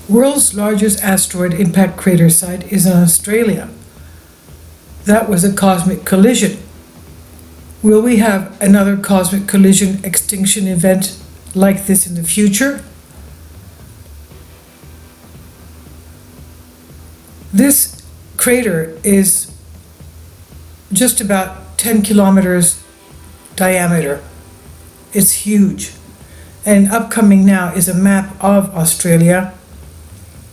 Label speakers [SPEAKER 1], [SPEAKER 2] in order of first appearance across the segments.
[SPEAKER 1] World's largest asteroid impact crater site is in Australia. That was a cosmic collision. Will we have another cosmic collision extinction event like this in the future? This crater is just about 10 kilometers diameter. It's huge. And upcoming now is a map of Australia.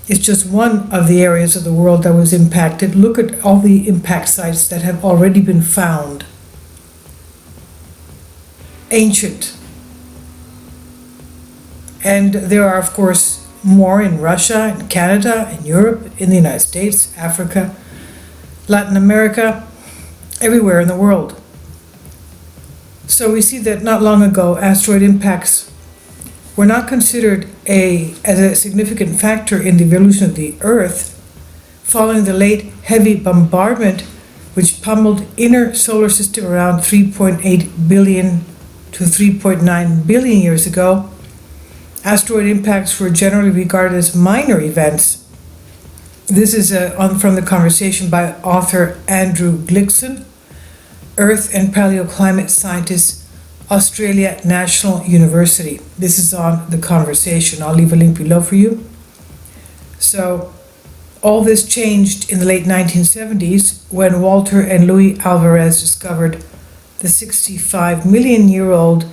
[SPEAKER 1] It's just one of the areas of the world that was impacted. Look at all the impact sites that have already been found. Ancient. And there are, of course, more in Russia, in Canada, in Europe, in the United States, Africa, Latin America, everywhere in the world. So we see that not long ago, asteroid impacts were not considered as a significant factor in the evolution of the Earth, following the late heavy bombardment which pummeled inner solar system around 3.8 billion to 3.9 billion years ago. Asteroid impacts were generally regarded as minor events. This is from the conversation by author Andrew Glikson, Earth and Paleoclimate Scientist, Australia National University. This is on the conversation. I'll leave a link below for you. So all this changed in the late 1970s when Walter and Louis Alvarez discovered the 65 million year old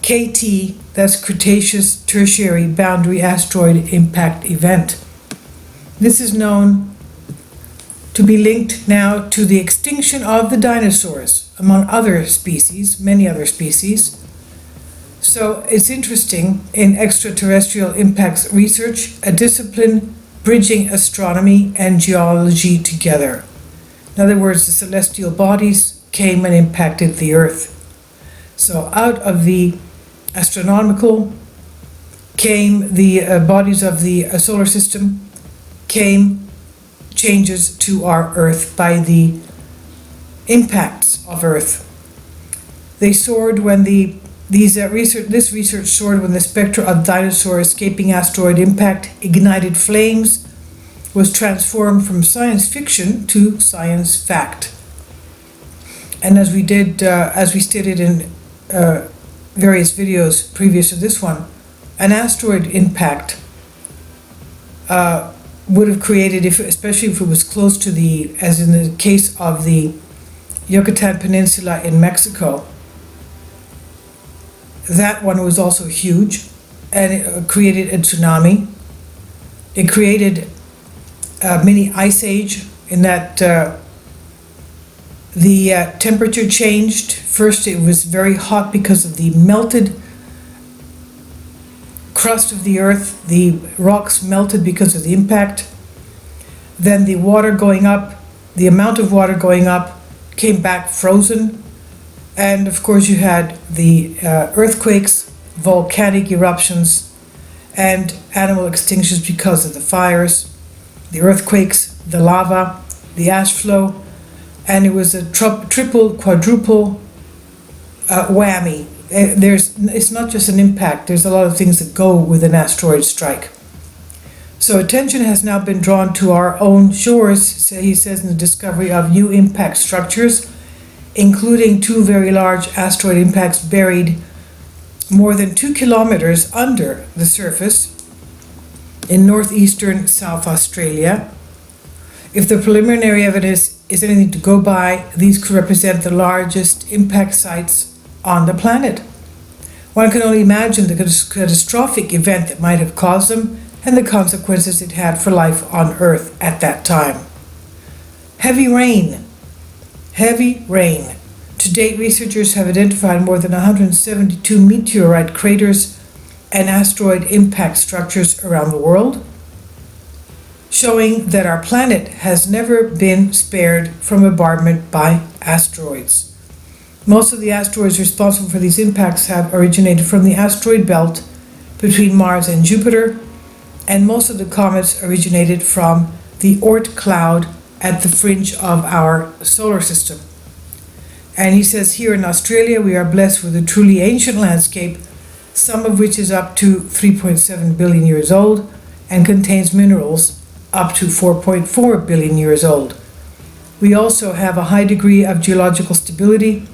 [SPEAKER 1] KT, that's Cretaceous Tertiary Boundary Asteroid Impact Event. This is known to be linked now to the extinction of the dinosaurs, among other species, many other species. So it's interesting in extraterrestrial impacts research, a discipline bridging astronomy and geology together. In other words, the celestial bodies came and impacted the Earth. So out of the astronomical came the bodies of the solar system, came changes to our Earth by the impacts of Earth. They soared when this research soared when the spectra of dinosaur escaping asteroid impact ignited flames was transformed from science fiction to science fact. And as we stated in various videos previous to this one, an asteroid impact would have created, especially if it was close to as in the case of the Yucatan Peninsula in Mexico, that one was also huge, and it created a tsunami. It created a mini ice age in that the temperature changed. First, it was very hot because of the melted crust of the Earth. The rocks melted because of the impact. Then the water going up, the amount of water going up, came back frozen. And of course you had the earthquakes, volcanic eruptions, and animal extinctions because of the fires, the earthquakes, the lava, the ash flow, and it was a triple, quadruple whammy. It's not just an impact, there's a lot of things that go with an asteroid strike. So attention has now been drawn to our own shores, he says, in the discovery of new impact structures, including 2 very large asteroid impacts buried more than 2 kilometers under the surface in northeastern South Australia. If the preliminary evidence is anything to go by, these could represent the largest impact sites on the planet. One can only imagine the catastrophic event that might have caused them and the consequences it had for life on Earth at that time. Heavy rain. To date, researchers have identified more than 172 meteorite craters and asteroid impact structures around the world, showing that our planet has never been spared from bombardment by asteroids. Most of the asteroids responsible for these impacts have originated from the asteroid belt between Mars and Jupiter, and most of the comets originated from the Oort cloud at the fringe of our solar system. And he says here in Australia we are blessed with a truly ancient landscape, some of which is up to 3.7 billion years old, and contains minerals up to 4.4 billion years old. We also have a high degree of geological stability,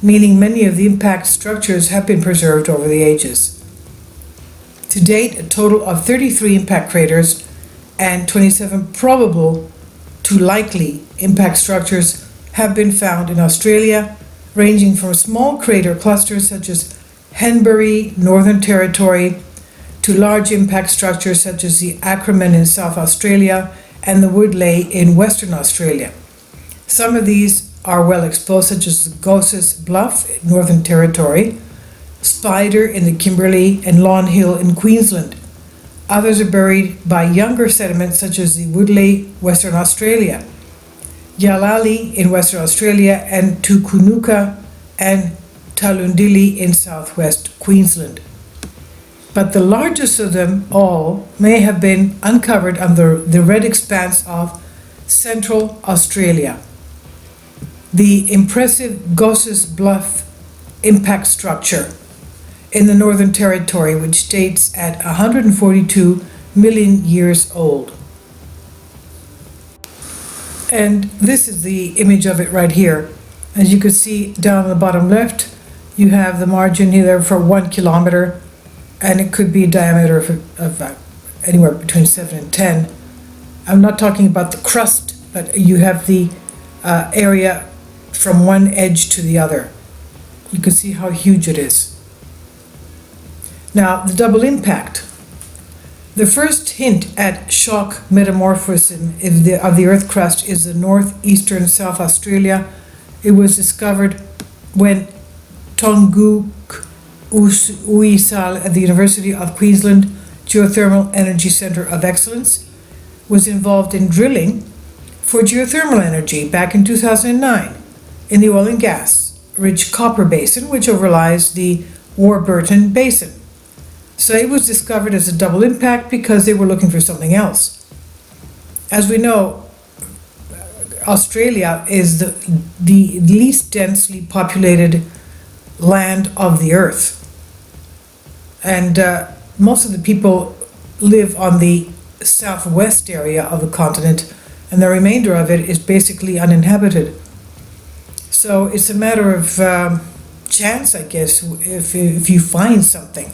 [SPEAKER 1] meaning many of the impact structures have been preserved over the ages. To date, a total of 33 impact craters and 27 probable to likely impact structures have been found in Australia, ranging from small crater clusters such as Henbury, Northern Territory, to large impact structures such as the Acraman in South Australia and the Woodley in Western Australia. Some of these are well exposed, such as Goset Bluff in Northern Territory, Spider in the Kimberley, and Lawn Hill in Queensland. Others are buried by younger sediments such as the Woodley, Western Australia, Yalali in Western Australia, and Tukunuka and Talundili in southwest Queensland. But the largest of them all may have been uncovered on the red expanse of Central Australia. The impressive Goset Bluff impact structure in the Northern Territory, which dates at 142 million years old. And this is the image of it right here. As you can see down on the bottom left, you have the margin here for 1 kilometer, and it could be a diameter of anywhere between 7 and 10. I'm not talking about the crust, but you have the area from one edge to the other. You can see how huge it is. Now, the double impact. The first hint at shock metamorphism of the Earth crust is the northeastern South Australia. It was discovered when Tonguk Uisal at the University of Queensland Geothermal Energy Centre of Excellence was involved in drilling for geothermal energy back in 2009 in the oil and gas rich copper basin, which overlies the Warburton Basin. So it was discovered as a double impact because they were looking for something else. As we know, Australia is the least densely populated land of the earth. And most of the people live on the southwest area of the continent, and the remainder of it is basically uninhabited. So it's a matter of chance, I guess, if you find something.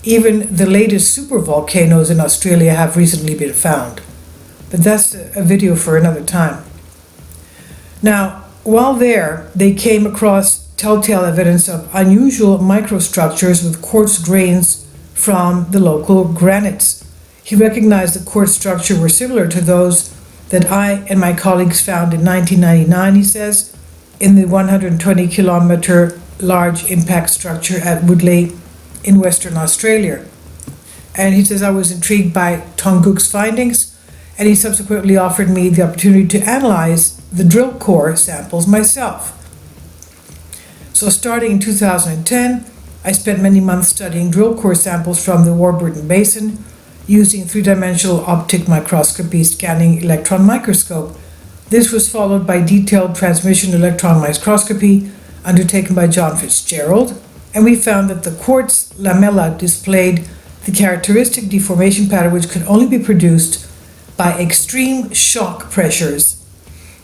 [SPEAKER 1] Even the latest supervolcanoes in Australia have recently been found. But that's a video for another time. Now, while there, they came across telltale evidence of unusual microstructures with quartz grains from the local granites. He recognized the quartz structure were similar to those that I and my colleagues found in 1999, he says, in the 120 kilometer large impact structure at Woodley in Western Australia. And he says, I was intrigued by Tonguk's findings, and he subsequently offered me the opportunity to analyze the drill core samples myself. So starting in 2010, I spent many months studying drill core samples from the Warburton Basin using three-dimensional optic microscopy scanning electron microscope. This was followed by detailed transmission electron microscopy undertaken by John Fitzgerald, and we found that the quartz lamella displayed the characteristic deformation pattern which could only be produced by extreme shock pressures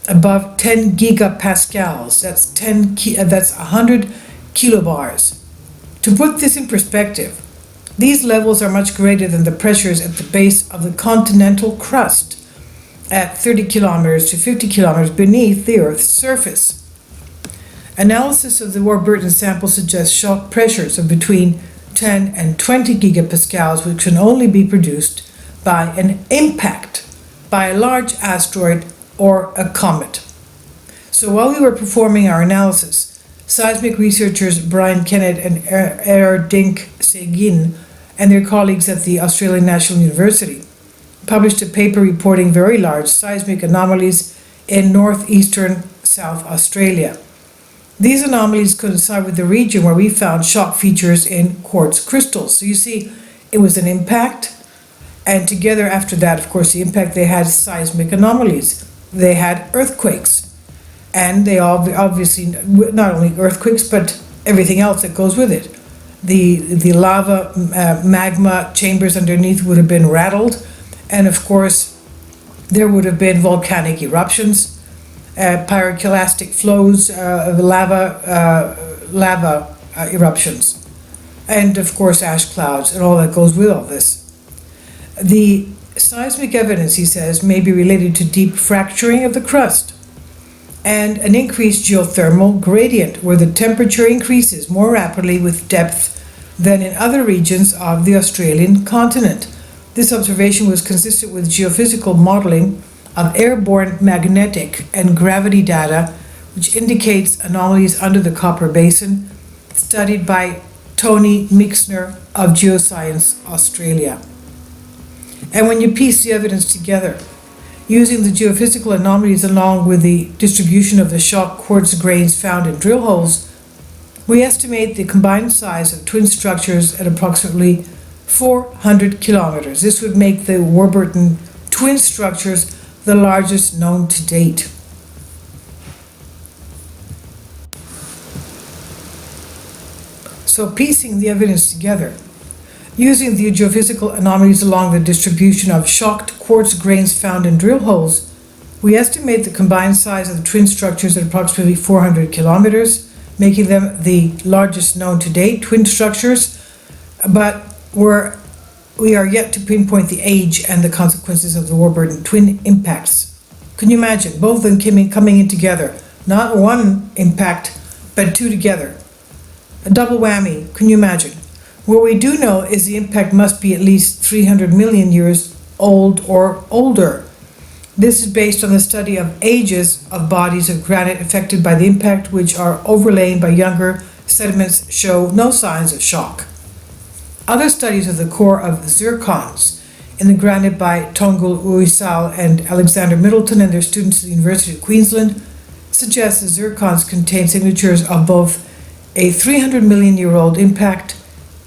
[SPEAKER 1] above 10 gigapascals. That's 100 kilobars. To put this in perspective, these levels are much greater than the pressures at the base of the continental crust at 30 kilometers to 50 kilometers beneath the Earth's surface. Analysis of the Warburton sample suggests shock pressures of between 10 and 20 gigapascals, which can only be produced by an impact by a large asteroid or a comet. So while we were performing our analysis, seismic researchers Brian Kennett and Erdink Seguin and their colleagues at the Australian National University published a paper reporting very large seismic anomalies in northeastern South Australia. These anomalies coincide with the region where we found shock features in quartz crystals. So you see, it was an impact, and together after that, of course, the impact, they had seismic anomalies. They had earthquakes, and they obviously, not only earthquakes, but everything else that goes with it. The lava magma chambers underneath would have been rattled, And of course, there would have been volcanic eruptions, pyroclastic flows of lava eruptions, and of course ash clouds and all that goes with all this. The seismic evidence, he says, may be related to deep fracturing of the crust and an increased geothermal gradient where the temperature increases more rapidly with depth than in other regions of the Australian continent. This observation was consistent with geophysical modeling of airborne magnetic and gravity data, which indicates anomalies under the Copper Basin, studied by Tony Mixner of Geoscience Australia. And when you piece the evidence together, using the geophysical anomalies along with the distribution of the shock quartz grains found in drill holes, we estimate the combined size of twin structures at approximately 400 kilometers. This would make the Warburton twin structures the largest known to date. So piecing the evidence together, using the geophysical anomalies along the distribution of shocked quartz grains found in drill holes, we estimate the combined size of the twin structures at approximately 400 kilometers, making them the largest known to date twin structures, but we are yet to pinpoint the age and the consequences of the Warburton twin impacts. Can you imagine both of them coming in together? Not one impact, but two together. A double whammy, can you imagine? What we do know is the impact must be at least 300 million years old or older. This is based on the study of ages of bodies of granite affected by the impact, which are overlain by younger sediments show no signs of shock. Other studies of the core of zircons in the granite by Tongul Uysal and Alexander Middleton and their students at the University of Queensland suggest the zircons contain signatures of both a 300 million year old impact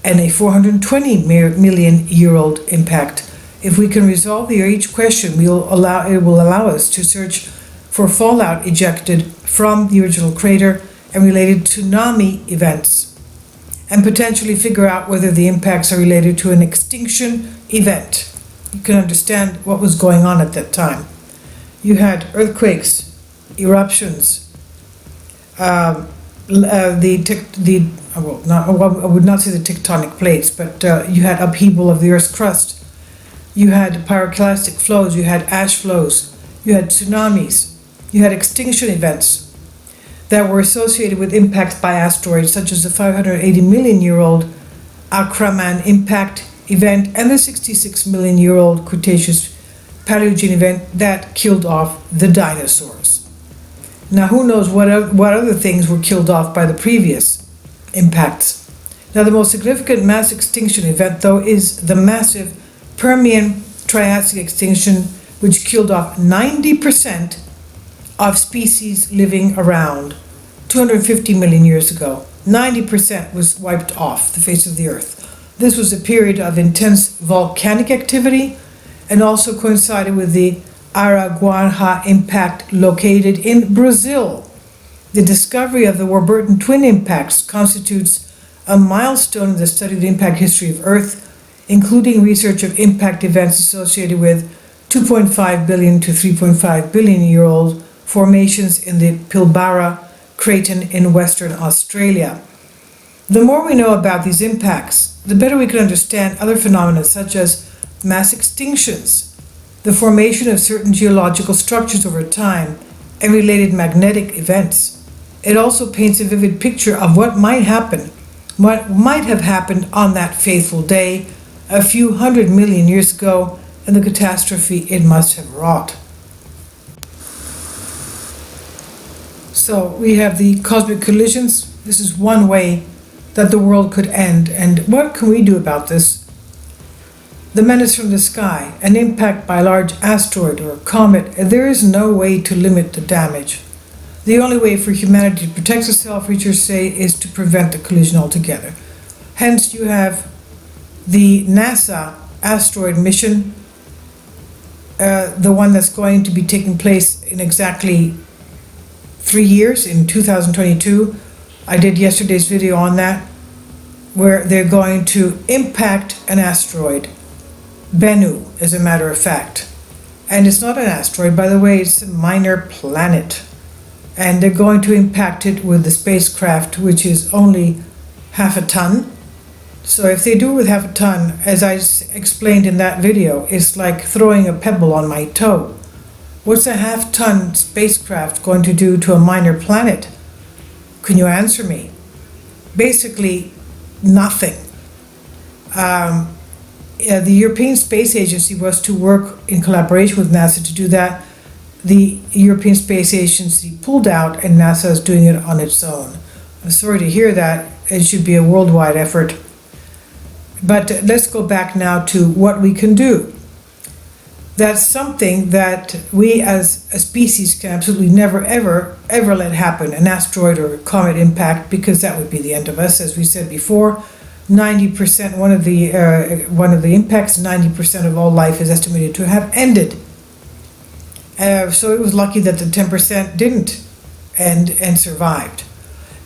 [SPEAKER 1] and a 420 million year old impact. If we can resolve the age question, it will allow us to search for fallout ejected from the original crater and related tsunami events, and potentially figure out whether the impacts are related to an extinction event. You can understand what was going on at that time. You had earthquakes, eruptions, I would not say the tectonic plates, but you had upheaval of the Earth's crust. You had pyroclastic flows, you had ash flows, you had tsunamis, you had extinction events that were associated with impacts by asteroids, such as the 580 million year old Acraman impact event and the 66 million year old Cretaceous Paleogene event that killed off the dinosaurs. Now, who knows what other things were killed off by the previous impacts. Now, the most significant mass extinction event, though, is the massive Permian-Triassic Extinction, which killed off 90% of species living around 250 million years ago. 90% was wiped off the face of the earth. This was a period of intense volcanic activity and also coincided with the Araguaia impact located in Brazil. The discovery of the Warburton twin impacts constitutes a milestone in the study of the impact history of Earth, including research of impact events associated with 2.5 billion to 3.5 billion year old formations in the Pilbara Craton in Western Australia. The more we know about these impacts, the better we can understand other phenomena such as mass extinctions, the formation of certain geological structures over time, and related magnetic events. It also paints a vivid picture of what might have happened on that fateful day a few 100 million years ago and the catastrophe it must have wrought. So we have the cosmic collisions. This is one way that the world could end. And what can we do about this? The menace from the sky, an impact by a large asteroid or a comet, there is no way to limit the damage. The only way for humanity to protect itself, researchers say, is to prevent the collision altogether. Hence, you have the NASA asteroid mission, the one that's going to be taking place in exactly 3 years, in 2022. I did yesterday's video on that, where they're going to impact an asteroid. Bennu, as a matter of fact. And it's not an asteroid, by the way, it's a minor planet. And they're going to impact it with the spacecraft, which is only half a ton. So if they do it with half a ton, as I explained in that video, it's like throwing a pebble on my toe. What's a half-ton spacecraft going to do to a minor planet? Can you answer me? Basically, nothing. The European Space Agency was to work in collaboration with NASA to do that. The European Space Agency pulled out and NASA is doing it on its own. I'm sorry to hear that. It should be a worldwide effort. But let's go back now to what we can do. That's something that we as a species can absolutely never, ever, ever let happen, an asteroid or a comet impact, because that would be the end of us. As we said before, 90%, one of the impacts, 90% of all life is estimated to have ended. So it was lucky that the 10% didn't and survived.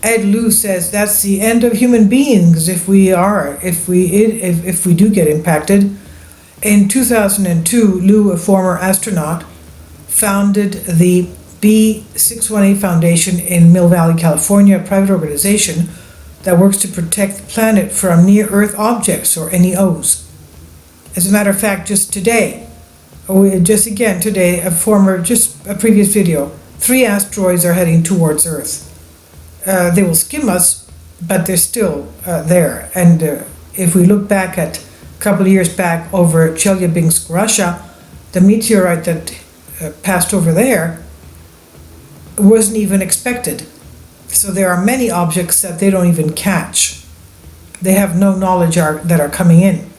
[SPEAKER 1] Ed Liu says that's the end of human beings if we do get impacted. In 2002, Liu, a former astronaut, founded the B618 Foundation in Mill Valley, California, a private organization that works to protect the planet from near-Earth objects, or NEOs. As a matter of fact, just today, a previous video, 3 asteroids are heading towards Earth. They will skim us, but they're still there. And if we look back at a couple of years back over Chelyabinsk, Russia, the meteorite that passed over there wasn't even expected. So there are many objects that they don't even catch. They have no knowledge that are coming in.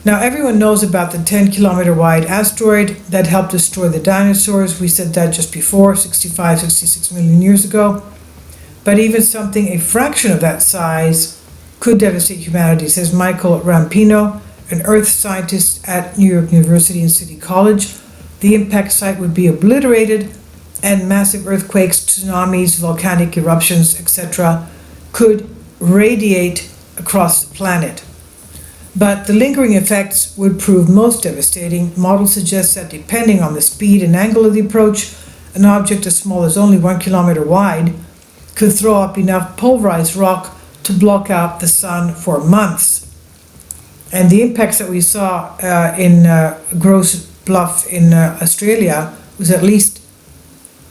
[SPEAKER 1] Now everyone knows about the 10-kilometer wide asteroid that helped destroy the dinosaurs. We said that just before, 66 million years ago. But even something a fraction of that size could devastate humanity, says Michael Rampino, an Earth scientist at New York University and City College. The impact site would be obliterated, and massive earthquakes, tsunamis, volcanic eruptions, etc. could radiate across the planet. But the lingering effects would prove most devastating. Models suggest that depending on the speed and angle of the approach, an object as small as only 1 kilometer wide could throw up enough pulverized rock to block out the sun for months. And the impacts that we saw in Gross Bluff in Australia was at least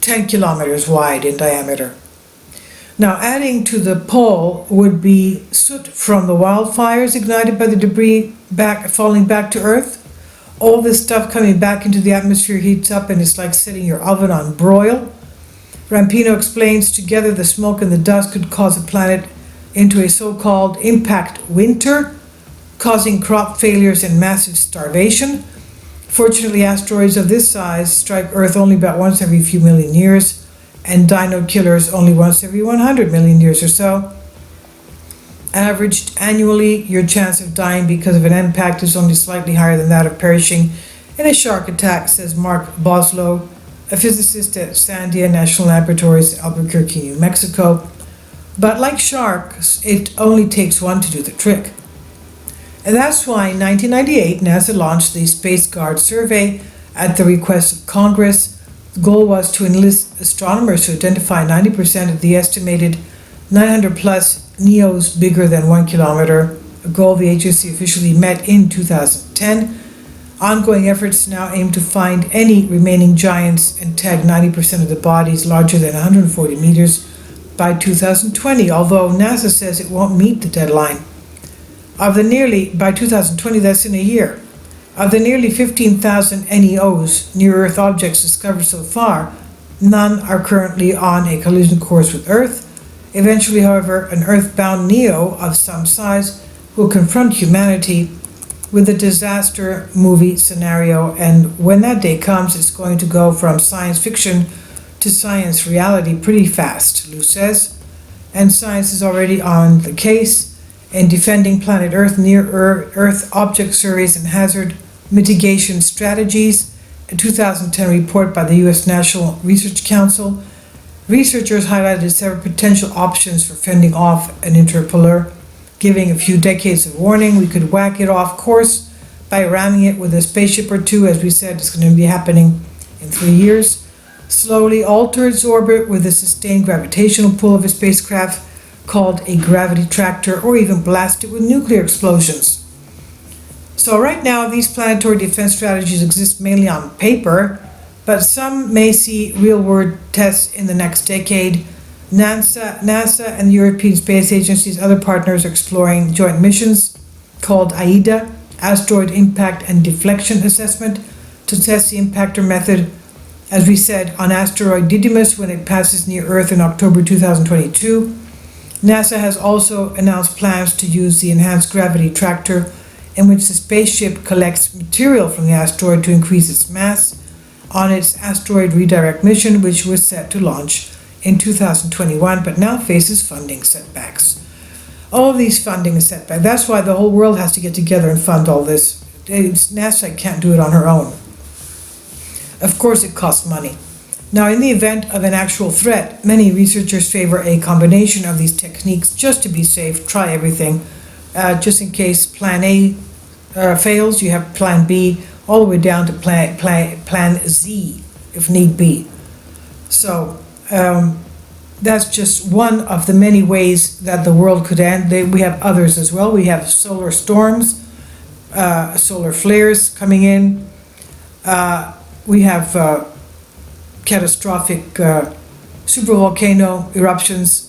[SPEAKER 1] 10 kilometers wide in diameter. Now, adding to the pole would be soot from the wildfires ignited by the debris falling back to Earth. All this stuff coming back into the atmosphere heats up, and it's like setting your oven on broil. Rampino explains together the smoke and the dust could cause the planet into a so-called impact winter, causing crop failures and massive starvation. Fortunately, asteroids of this size strike Earth only about once every few million years, and dino killers only once every 100 million years or so. Averaged annually, your chance of dying because of an impact is only slightly higher than that of perishing in a shark attack, says Mark Boslow, a physicist at Sandia National Laboratories, Albuquerque, New Mexico. But like sharks, it only takes one to do the trick. And that's why in 1998, NASA launched the Spaceguard Survey at the request of Congress. The goal was to enlist astronomers to identify 90% of the estimated 900 plus NEOs bigger than 1 kilometer, a goal the agency officially met in 2010. Ongoing efforts now aim to find any remaining giants and tag 90% of the bodies larger than 140 meters by 2020, although NASA says it won't meet the deadline. By 2020, that's in a year. Of the nearly 15,000 NEOs, near-Earth objects discovered so far, none are currently on a collision course with Earth. Eventually, however, an Earth-bound NEO of some size will confront humanity with a disaster movie scenario, and when that day comes, it's going to go from science fiction to science reality pretty fast, Lou says. And science is already on the case in defending planet Earth, near-Earth object surveys and hazard mitigation strategies. A 2010 report by the U.S. National Research Council, researchers highlighted several potential options for fending off an interpolar, giving a few decades of warning. We could whack it off course by ramming it with a spaceship or two. As we said, it's going to be happening in 3 years. Slowly alter its orbit with a sustained gravitational pull of a spacecraft called a gravity tractor, or even blast it with nuclear explosions. So right now, these planetary defense strategies exist mainly on paper, but some may see real-world tests in the next decade. NASA and the European Space Agency's other partners are exploring joint missions called AIDA, Asteroid Impact and Deflection Assessment, to test the impactor method, as we said, on asteroid Didymus when it passes near Earth in October 2022. NASA has also announced plans to use the enhanced gravity tractor, in which the spaceship collects material from the asteroid to increase its mass, on its asteroid redirect mission, which was set to launch in 2021, but now faces funding setbacks. All of these funding is setbacks. That's why the whole world has to get together and fund all this. NASA can't do it on her own. Of course, it costs money. Now, in the event of an actual threat, many researchers favor a combination of these techniques just to be safe. Try everything. Just in case plan A fails, you have plan B, all the way down to plan Z, if need be. So that's just one of the many ways that the world could end. We have others as well. We have solar storms, solar flares coming in. We have catastrophic supervolcano eruptions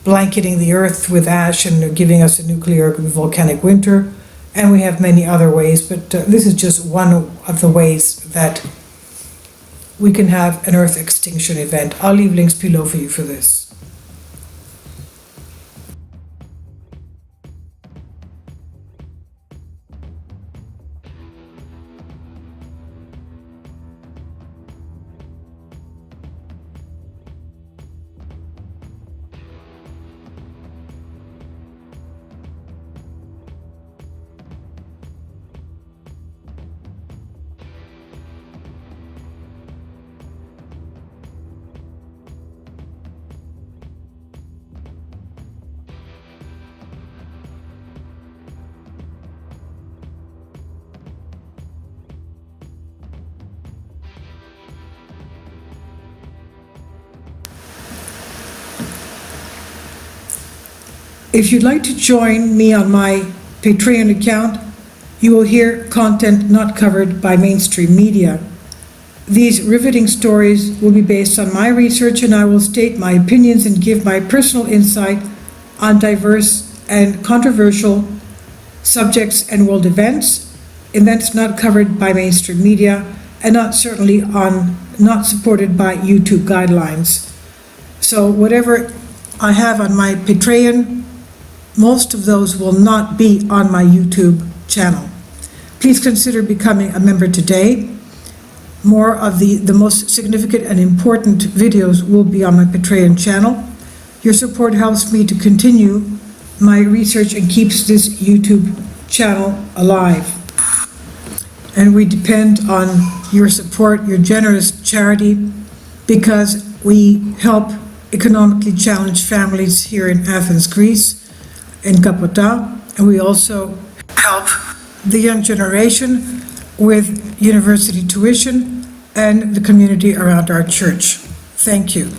[SPEAKER 1] blanketing the Earth with ash and giving us a nuclear volcanic winter. And we have many other ways, but this is just one of the ways that we can have an Earth extinction event. I'll leave links below for you for this. If you'd like to join me on my Patreon account, you will hear content not covered by mainstream media. These riveting stories will be based on my research, and I will state my opinions and give my personal insight on diverse and controversial subjects and world events not covered by mainstream media, and not supported by YouTube guidelines. So whatever I have on my Patreon, most of those will not be on my YouTube channel. Please consider becoming a member today. More of the most significant and important videos will be on my Patreon channel. Your support helps me to continue my research and keeps this YouTube channel alive. And we depend on your support, your generous charity, because we help economically challenged families here in Athens, Greece, in Kapota, and we also help the young generation with university tuition and the community around our church. Thank you.